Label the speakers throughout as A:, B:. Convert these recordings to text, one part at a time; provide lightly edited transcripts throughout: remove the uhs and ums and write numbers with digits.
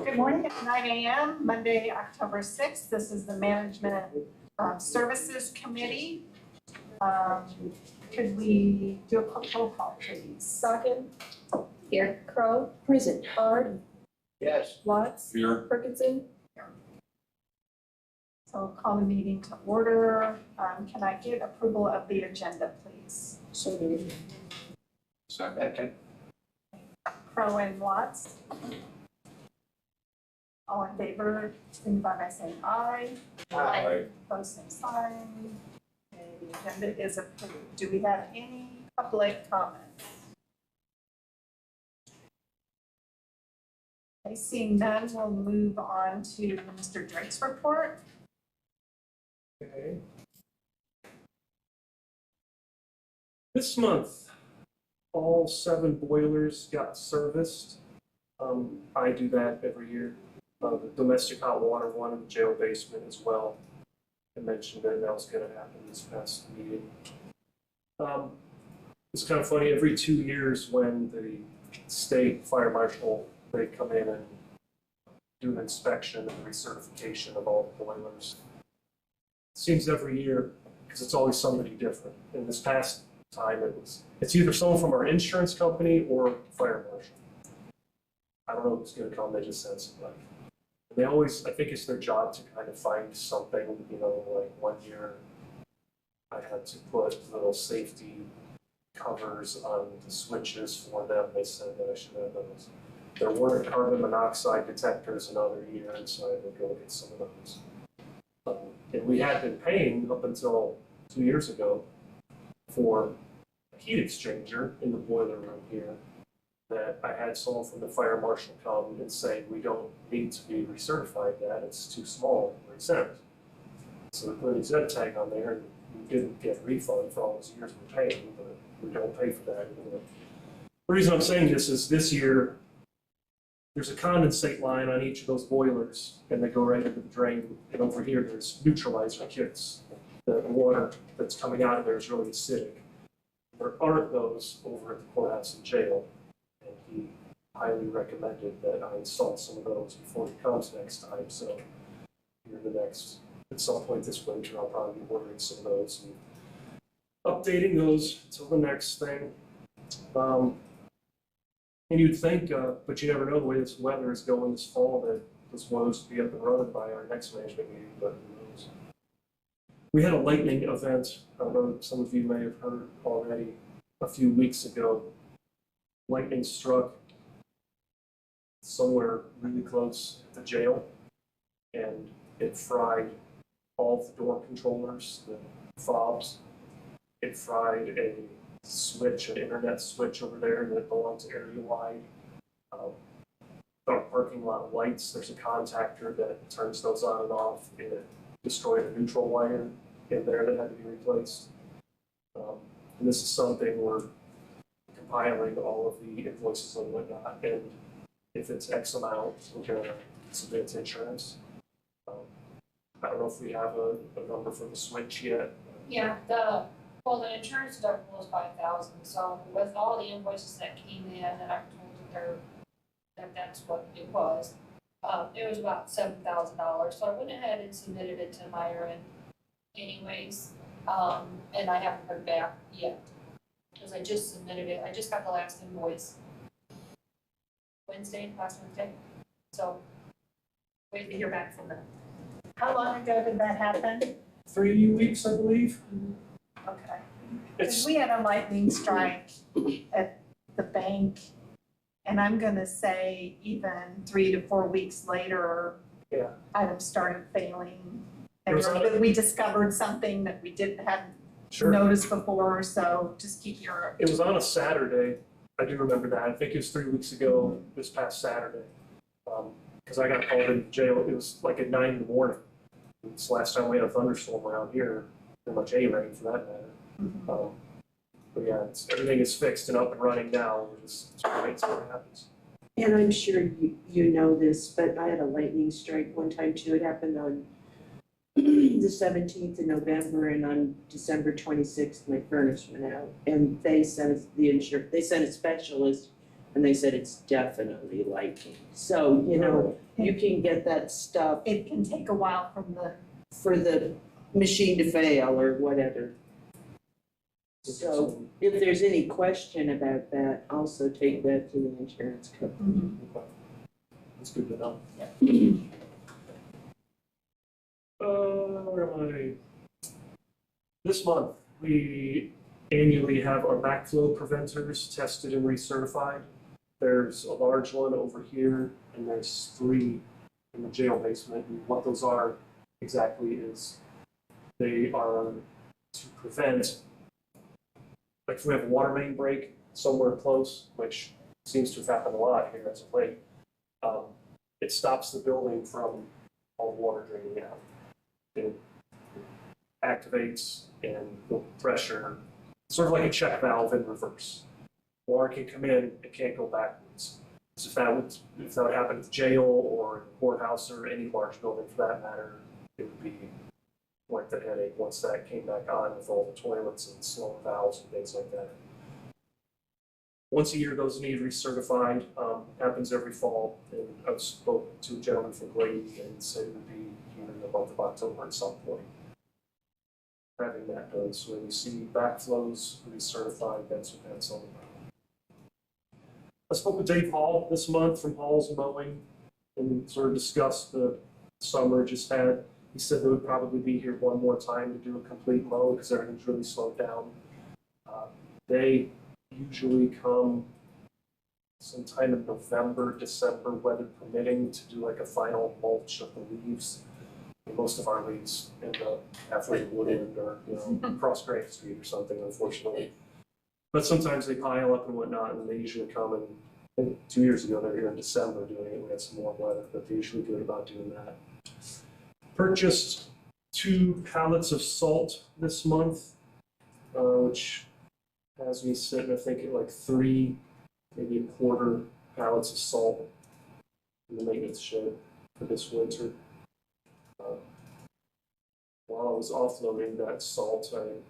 A: Good morning, it's 9 a.m., Monday, October 6th. This is the Management Services Committee. Could we do a quick roll call, please?
B: Stockton. Here. Crow. Present. Bard.
C: Yes.
B: Watts.
C: Here.
B: Perkinson.
A: So call the meeting to order. Can I get approval of the agenda, please?
B: So moved.
C: Second.
A: Crow and Watts. All in favor, signify by saying aye.
C: Aye.
A: Opposed, same sign. Okay, the agenda is approved. Do we have any public comments? Okay, seeing none, we'll move on to Mr. Drake's report.
D: Okay. This month, all 7 boilers got serviced. I do that every year. The domestic hot water one in the jail basement as well. I mentioned that was going to happen this past meeting. It's kind of funny, every 2 years when the state fire marshal, they come in and do an inspection and recertification of all the boilers. It seems every year, because it's always somebody different. In this past time, it's either someone from our insurance company or fire marshal. I don't know who's going to come, they just send somebody. They always, I think it's their job to kind of find something, like one year I had to put little safety covers on the switches for them. They said that I should have those. There weren't carbon monoxide detectors another year, and so I had to go get some of those. And we had been paying up until 2 years ago for a heat exchanger in the boiler room here that I had someone from the fire marshal come and say, we don't need to be recertified that, it's too small, we're exempt. So we put an exempt tag on there and we didn't get a refund for all those years we're paying, but we don't pay for that anymore. The reason I'm saying this is this year, there's a condensate line on each of those boilers and they go right into the drain. And over here, there's neutralizer kits. The water that's coming out of there is really acidic. There aren't those over at the courthouse and jail. And he highly recommended that I install some of those before he comes next time. So here at some point this winter, I'll probably be ordering some of those and updating those until the next thing. And you'd think, but you never know the way this weather is going this fall, that this boilers will be up and running by our next management meeting, but who knows. We had a lightning event, I don't know, some of you may have heard already, a few weeks ago. Lightning struck somewhere really close to the jail, and it fried all the door controllers, the fobs. It fried a switch, an internet switch over there that belongs area-wide. Our parking lot lights, there's a contactor that turns those on and off. It destroyed a neutral wire in there that had to be replaced. And this is something we're compiling all of the invoices and whatnot, and if it's X amount, we're going to submit to insurance. I don't know if we have a number for the switch yet.
E: Yeah, the insurance deductible is $5,000, so with all the invoices that came in, and I told that that's what it was about $7,000, so I went ahead and submitted it to Myron anyways, and I haven't heard back yet, because I just submitted it, I just got the last invoice last Wednesday, so waiting to hear back from them.
A: How long ago did that happen?
D: 3 weeks, I believe.
A: Okay. Because we had a lightning strike at the bank, and I'm gonna say even 3 to 4 weeks later,
D: Yeah.
A: items started failing.
D: It was
A: And we discovered something that we didn't have
D: Sure.
A: noticed before, so just keep your.
D: It was on a Saturday. I do remember that. I think it was 3 weeks ago, this past Saturday. Because I got called into jail. It was like at 9 in the morning. It's the last time we had a thunderstorm around here, pretty much any rain for that matter. But yeah, everything is fixed and up and running now. We're just waiting to see what happens.
F: And I'm sure you know this, but I had a lightning strike one time too. It happened on the 17th of November, and on December 26th, my furnace went out. And they sent a specialist And they said it's definitely liking. So, you know, you can get that stuff
A: It can take a while from the,
F: for the machine to fail or whatever. So if there's any question about that, also take that to the insurance company.
D: Okay. That's good to know.
A: Yeah.
D: Where am I? This month, we annually have our backflow preventers tested and recertified. There's a large one over here, and there's 3 in the jail basement. And what those are exactly is they are to prevent, like if we have a water main break somewhere close, which seems to have happened a lot here as of late, it stops the building from all the water draining out. It activates and the pressure, sort of like a check valve in reverse. Water can come in, it can't go backwards. So if that would happen at the jail or the courthouse or any large building for that matter, it would be like the headache once that came back on with all the toilets and slow valves and things like that. Once a year, those need recertified. Happens every fall. And I spoke to a gentleman from Glade and said it would be here in the month of October at some point. Having that done, so when you see backflows recertified, that's what that's all about. I spoke with Dave Hall this month from Hall's Mowing and sort of discussed the summer just had. He said they would probably be here one more time to do a complete mow because everything's really slowed down. They usually come sometime in November, December, weather permitting, to do like a final mulch of the leaves. And most of our leaves end up halfway to Woodland or, across Grant Street or something, unfortunately. But sometimes they pile up and whatnot, and they usually come in. I think 2 years ago, they were here in December doing it. We had some more weather, but they're usually good about doing that. Purchased 2 pallets of salt this month, which has me sitting, I think, at like 3, maybe a quarter pallets of salt in the maintenance shed for this winter. While I was offloading that salt, I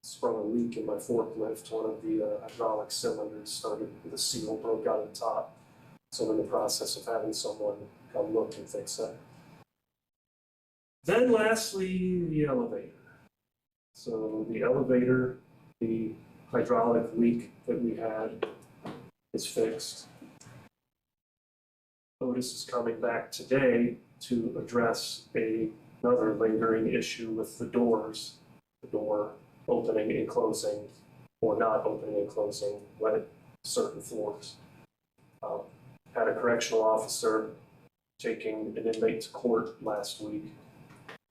D: sprung a leak in my forklift. One of the hydraulic cylinders started, the seal broke out of the top. So I'm in the process of having someone come look and fix that. Then lastly, the elevator. So the elevator, the hydraulic leak that we had is fixed. Otis is coming back today to address another lingering issue with the doors. The door opening and closing, or not opening and closing at certain floors. Had a correctional officer taking an inmate to court last week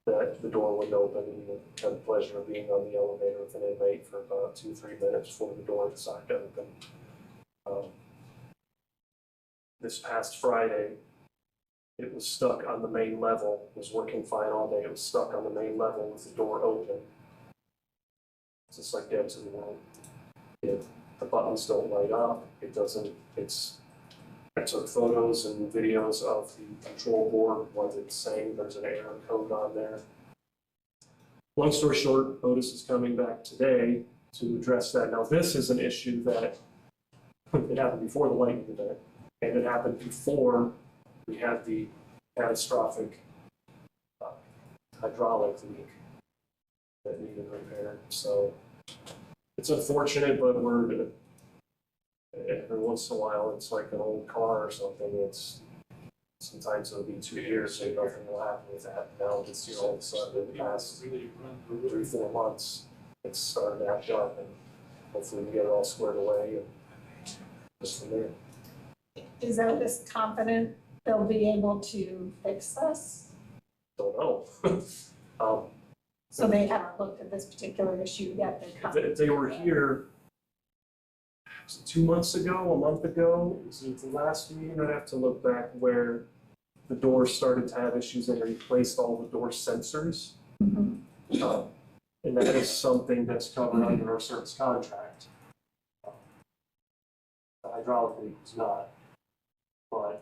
D: that the door wouldn't open, and had the pleasure of being on the elevator with an inmate for about 2-3 minutes before the door decided to open. This past Friday, it was stuck on the main level, was working fine all day, it was stuck on the main level with the door open. It's just like Deb's in the world. The buttons don't light up, I took photos and videos of the control board, what it's saying, there's an error code on there. Long story short, Otis is coming back today to address that. Now this is an issue that it happened before the lightning event, and it happened before we had the catastrophic hydraulic leak that needed repair. So it's unfortunate, but every once in a while, it's like an old car or something. Sometimes it'll be 2 years and nothing will happen with that. Now it's all of a sudden in the past 3-4 months, it's started to act up, and hopefully we get it all squared away and just from there.
A: is Otis confident they'll be able to fix this?
D: Don't know.
A: So they haven't looked at this particular issue yet, they're confident.
D: If they were here, was it 2 months ago, a month ago, was it the last meeting? I'd have to look back where the doors started to have issues and they replaced all the door sensors.
A: Mhm.
D: And that is something that's covered under our service contract. The hydraulic leak is not, but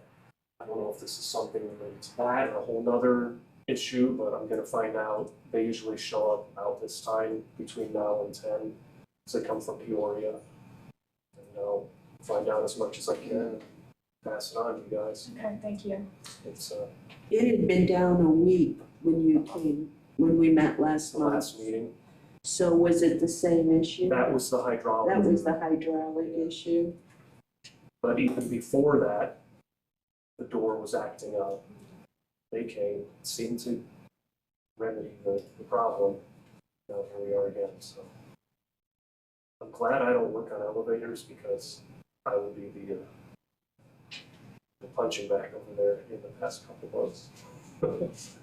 D: I don't know if this is something related to that or a whole nother issue, but I'm gonna find out. They usually show up about this time between now and 10, because they come from Peoria. And find out as much as I can and pass it on to you guys.
A: Okay, thank you.
D: It's,
F: It had been down a week when you came, when we met last
D: the
F: month.
D: last meeting,
F: So was it the same issue?
D: that was the hydraulic.
F: That was the hydraulic issue?
D: But even before that, the door was acting up. They came, seemed to remedy the problem. Now here we are again, so. I'm glad I don't work on elevators because I will be the punching bag over there in the past couple months.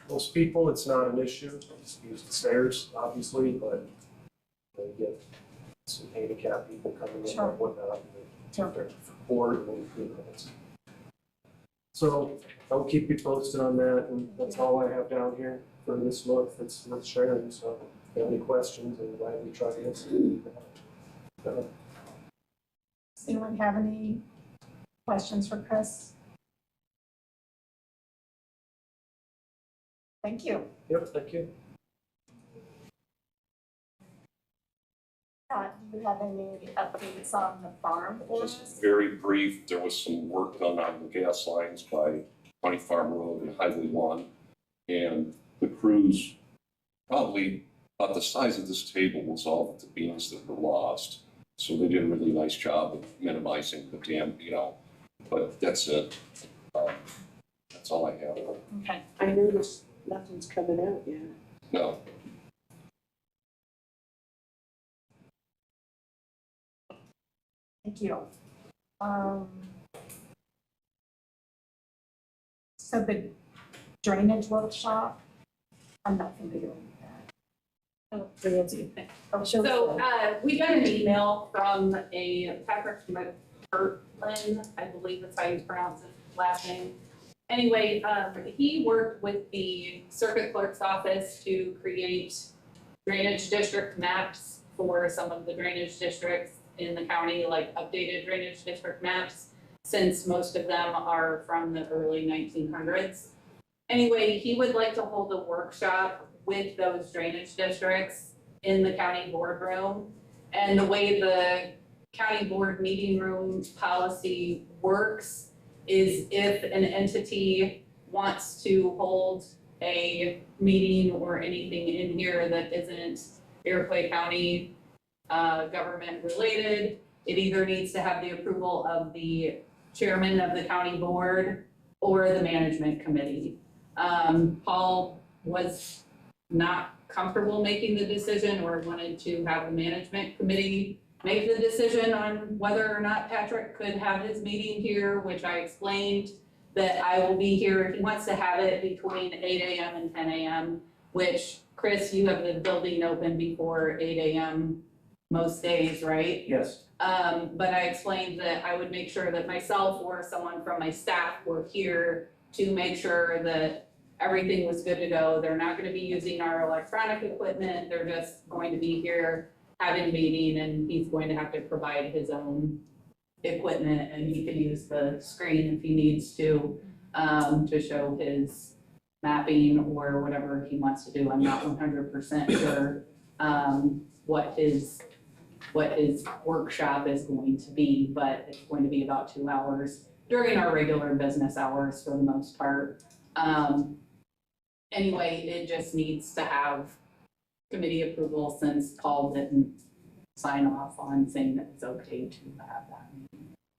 D: Most people, it's not an issue, they just use the stairs, obviously, but they get some handicapped people coming in
A: Sure.
D: and whatnot.
A: Sure.
D: They're bored and, So I'll keep you posted on that, and that's all I have down here for this month. It's with Sharon, so if you have any questions, I'm glad we try to answer.
A: Does anyone have any questions for Chris? Thank you.
D: Yep, thank you.
A: Scott, do you have any updates on the farm for us?
G: Just very brief, there was some work done on the gas lines by County Farm Road and Highway 1. And the crews, probably about the size of this table, was all of the beams that were lost. So they did a really nice job of minimizing the dam, but that's it. That's all I have.
A: Okay,
F: I noticed nothing's coming out yet.
G: No,
A: thank you. So the drainage workshop, I'm not familiar with that. Oh, sure.
H: So, we got an email from a Patrick McCurtlin, I believe that's how you pronounce his last name. Anyway, he worked with the circuit clerk's office to create drainage district maps for some of the drainage districts in the county, like updated drainage district maps, since most of them are from the early 1900s. Anyway, he would like to hold a workshop with those drainage districts in the county boardroom. And the way the county board meeting room policy works is if an entity wants to hold a meeting or anything in here that isn't Iroquois County government related, it either needs to have the approval of the chairman of the county board or the management committee. Paul was not comfortable making the decision or wanted to have the management committee make the decision on whether or not Patrick could have his meeting here, which I explained that I will be here if he wants to have it between 8 a.m. and 10 a.m., which, Chris, you have the building open before 8 a.m. most days, right?
D: Yes.
H: But I explained that I would make sure that myself or someone from my staff were here to make sure that everything was good to go. They're not gonna be using our electronic equipment, they're just going to be here having a meeting, and he's going to have to provide his own equipment, and he can use the screen if he needs to show his mapping or whatever he wants to do. I'm not 100% sure, what his workshop is going to be, but it's going to be about 2 hours during our regular business hours for the most part. Anyway, it just needs to have committee approval since Paul didn't sign off on saying that it's okay to have that.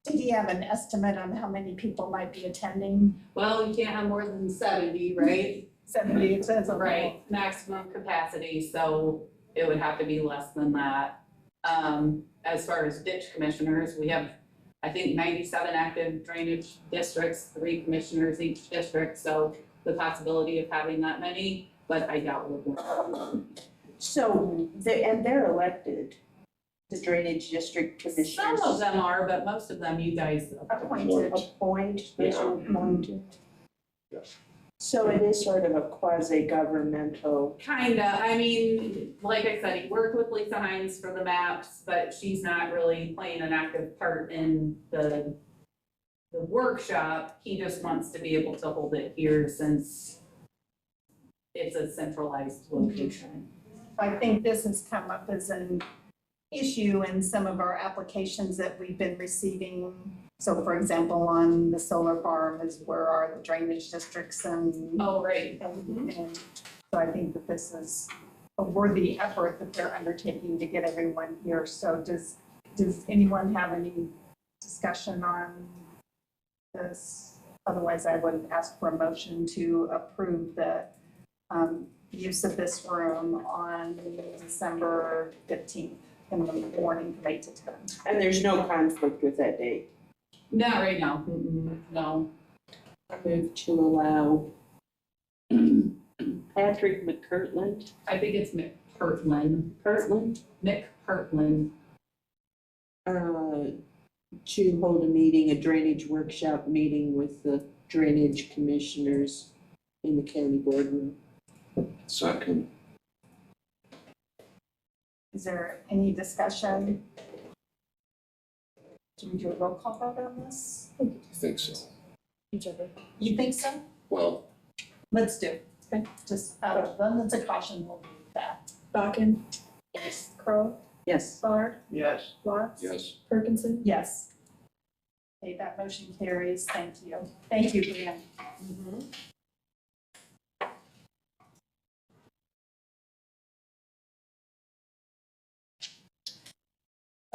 A: Did he have an estimate on how many people might be attending?
H: Well, you can't have more than 70, right?
A: 70, it says. on the-
H: Right, maximum capacity, so it would have to be less than that. As far as ditch commissioners, we have, I think, 97 active drainage districts, 3 commissioners each district, so the possibility of having that many, but I doubt we'll do it.
F: So, they're elected, the drainage district commissioners.
H: Some of them are, but most of them you guys
A: Appointed.
F: Appoint, those are appointed.
G: Yeah.
F: So it is sort of a quasi-governmental.
H: Kinda, I mean, like I said, he worked with Lisa Hines for the maps, but she's not really playing an active part in the workshop. He just wants to be able to hold it here since it's a centralized location.
A: I think this has come up as an issue in some of our applications that we've been receiving. So for example, on the solar farm is where are the drainage districts and
H: Oh, right.
A: and so I think that this is a worthy effort that they're undertaking to get everyone here. So does anyone have any discussion on this? Otherwise, I would ask for a motion to approve the use of this room on December 15th in the morning from 8 to 10.
F: And there's no conflict with that date.
H: Not right now. No.
F: I move to allow Patrick McCurtland,
H: I think it's McPertlin.
F: Kirtland,
H: McPertlin.
F: to hold a meeting, a drainage workshop meeting with the drainage commissioners in the county boardroom.
G: Second.
A: Is there any discussion? Do we do a roll call vote on this?
G: I think so.
A: You think so?
G: Well,
A: Let's do. Okay. Just out of abundance of caution, we'll do that.
B: Bakken. Yes. Crow,
F: Yes.
B: Bard,
C: Yes.
B: Watts.
G: yes.
B: Ferguson.
A: Yes. Okay, that motion carries. Thank you. Thank you, Dan.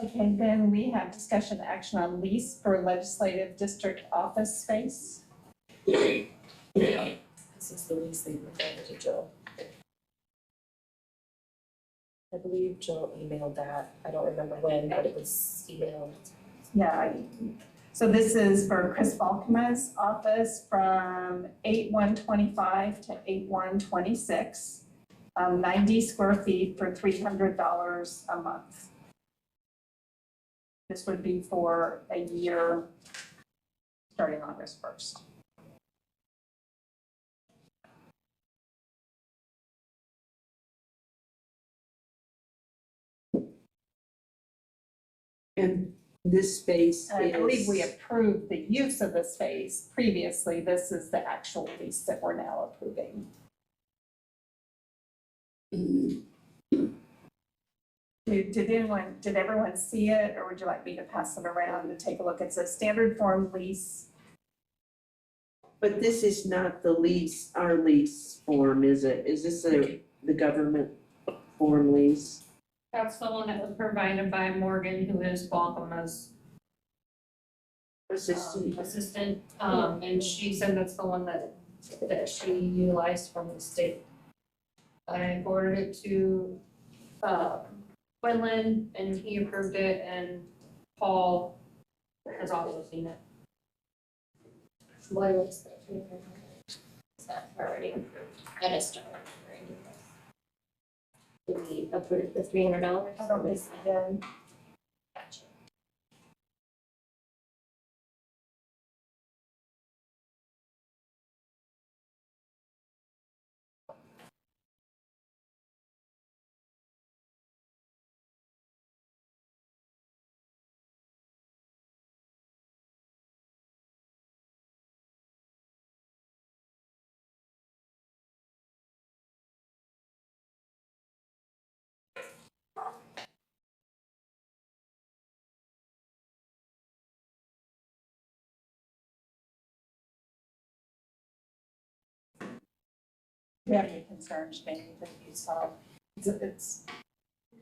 A: Okay, then we have discussion action on lease for legislative district office space.
B: This is the lease they provided to Joe. I believe Joe emailed that. I don't remember when, but it was emailed.
A: Yeah, so this is for Chris Balkema's office from 8/1/25 to 8/1/26. 90 square feet for $300 a month. This would be for a year, starting August 1st.
F: And this space
A: And I believe we
F: is,
A: approved the use of the space previously. This is the actual lease that we're now approving. Did everyone see it, or would you like me to pass it around to take a look? It's a standard form lease.
F: but this is not the lease, our lease form, is it? Is this the government form lease?
E: That's the one that was provided by Morgan, who is Balkema's
F: Assistant.
E: assistant, and she said that's the one that she utilized from the state. I forwarded it to, Quinlan, and he approved it, and Paul has also seen it.
B: Why was that? Is that already approved? That is still already. Did we approve the $300?
A: I don't think we did.
B: Gotcha.
A: Do you have any concerns, Jamie, that you saw? It's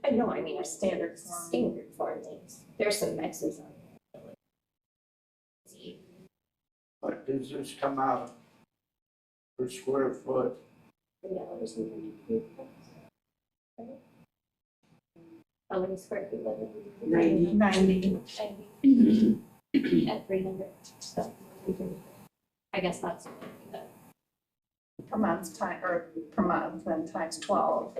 B: I know, I mean,
A: our standard form.
B: standard form things. There's some X's on it.
C: What does this come out per square foot?
B: $3 how many square feet was it?
F: 90.
A: 90.
B: At 300, so we can, I guess that's that.
A: Per month per month, and times 12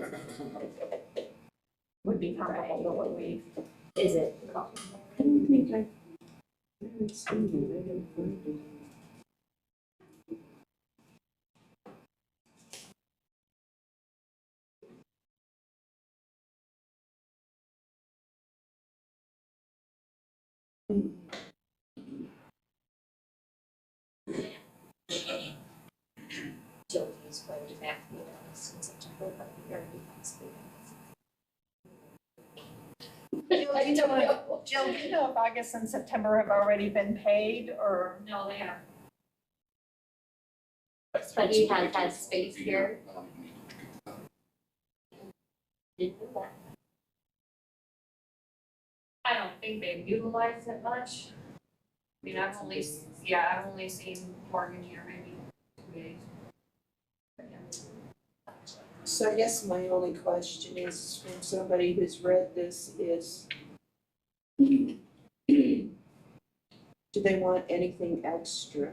A: would be comparable to what we.
B: Is it?
F: I don't think I haven't seen it, I didn't find it.
B: Jody's going to back me on this in September, but we already passed it.
A: you know, Jill, do you know if August and September have already been paid or?
E: No, they are.
B: But he has had space here. Didn't know that.
E: I don't think they've utilized it much. I mean, I've only seen Morgan here maybe 2 days. But yeah.
F: So I guess my only question is, from somebody who's read this, is do they want anything extra?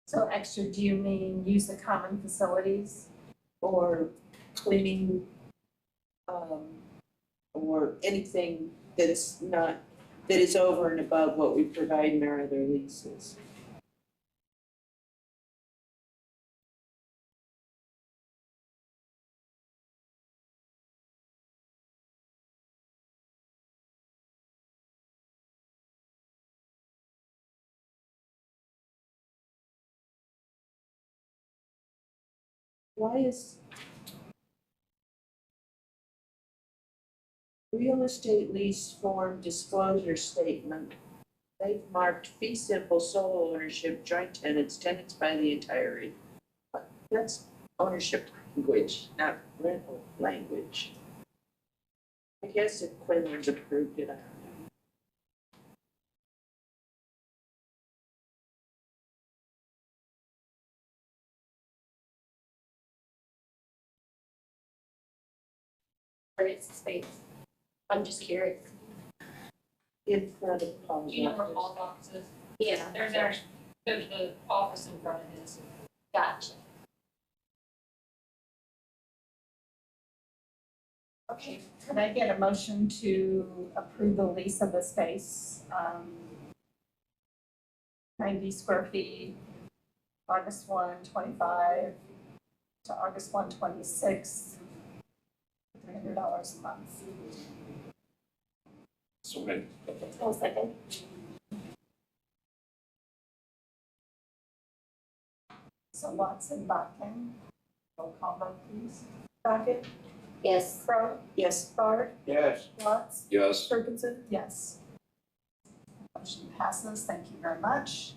A: So extra, do you mean use the common facilities?
F: Or cleaning, or anything that is not, that is over and above what we provide in our other leases? Why is real estate lease form disclosure statement? They've marked fee simple, sole ownership, joint tenants, tenants by the entirety. That's ownership language, not rental language. I guess if Quinlan's approved it, I don't know.
B: Where is the space? I'm just curious.
F: In front of Paul's
E: Do you know where
F: office.
E: Paul's office is?
B: Yeah.
E: There's the office in front of his.
B: Gotcha.
A: Okay, could I get a motion to approve the lease of the space? 90 square feet, August 1, 25 to August 1, 26, $300 a month.
G: So, hey,
B: One second.
A: So Watson, Botkin, roll call vote please. Botkin,
B: Yes.
A: Crowe,
F: Yes,
A: Bard,
C: Yes,
A: Watts,
G: yes,
A: Ferguson, yes. Motion passes, thank you very much.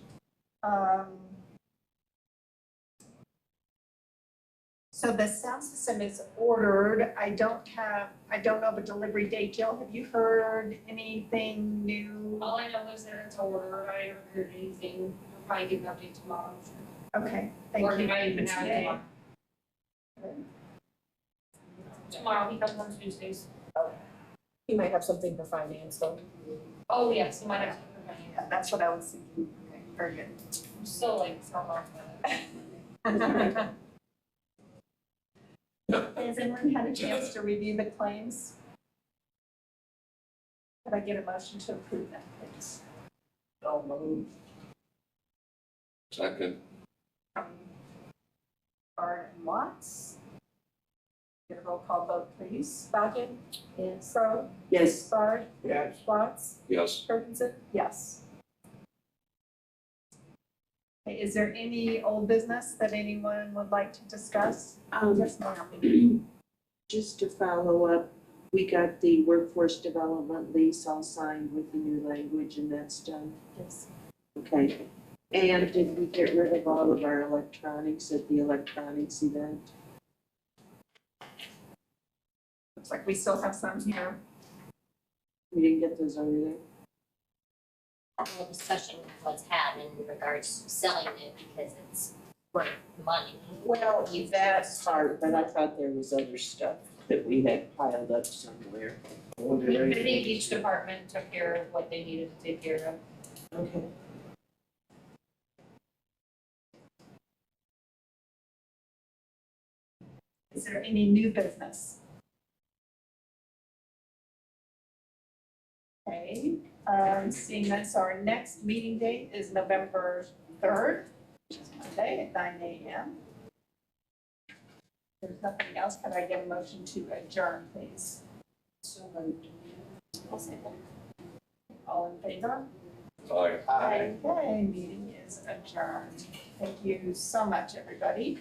A: So the sound system is ordered, I don't know of a delivery date. Jill, have you heard anything new?
E: All I know is that it's ordered. I haven't heard anything. I'll probably give an update tomorrow.
A: Okay, thank you.
E: Or he might even have it
A: Today.
E: tomorrow. Tomorrow, he comes on Tuesdays.
I: You might have something for finance though.
E: Oh, yes, he might have something for me.
A: Yeah, that's what I was thinking, okay, very good.
E: I'm still like thrown off by that.
A: Has anyone had a chance to review the claims? Could I get a motion to approve them, please?
C: don't move.
G: second,
A: Bard and Watts. Get a roll call vote, please. Botkin,
B: Yes.
A: Crowe,
F: yes,
A: Bard,
C: Yes,
A: Watts,
G: yes.
A: Ferguson, yes. Okay, is there any old business that anyone would like to discuss? Yes, ma'am.
F: just to follow up, we got the workforce development lease all signed with the new language and that's done.
B: Yes.
F: Okay. And did we get rid of all of our electronics at the electronics event?
A: Looks like we still have some here.
F: We didn't get those over there?
B: Well, discussion was had in regards to selling it because it's worth money.
F: Well,
B: You've-
F: that's part, but I thought there was other stuff that we had piled up somewhere.
C: what
E: I
C: did
E: think each department took care of what they needed to take care of.
F: Okay.
A: Is there any new business? Okay, seeing that, so our next meeting date is November 3rd, which is Monday at 9 a.m. If there's nothing else, could I get a motion to adjourn, please?
F: So moved.
B: I'll say that.
A: All in favor?
C: Aye.
A: Okay, meeting is adjourned. Thank you so much, everybody.